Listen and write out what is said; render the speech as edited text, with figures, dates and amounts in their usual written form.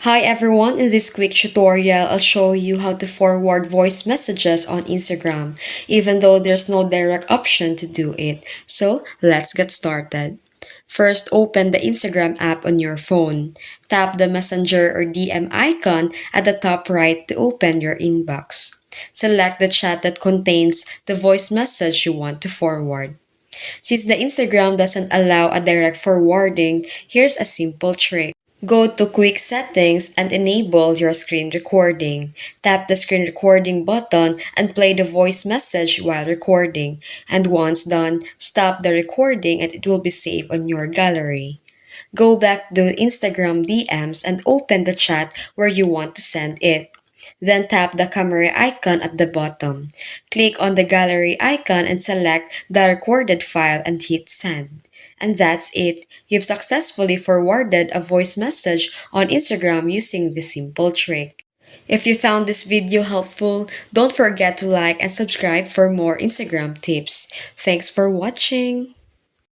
Hi everyone, in this quick tutorial, I'll show you how to forward voice messages on Instagram, even though there's no direct option to do it. So, let's get started. First, open the Instagram app on your phone. Tap the messenger or DM icon at the top right to open your inbox. Select the chat that contains the voice message you want to forward. Since the Instagram doesn't allow a direct forwarding, here's a simple trick. Go to Quick Settings and enable your screen recording. Tap the screen recording button and play the voice message while recording. And once done, stop the recording and it will be saved on your gallery. Go back to Instagram DMs and open the chat where you want to send it. Then tap the camera icon at the bottom. Click on the gallery icon and select the recorded file and hit send. And that's it. You've successfully forwarded a voice message on Instagram using this simple trick. If you found this video helpful, don't forget to like and subscribe for more Instagram tips. Thanks for watching.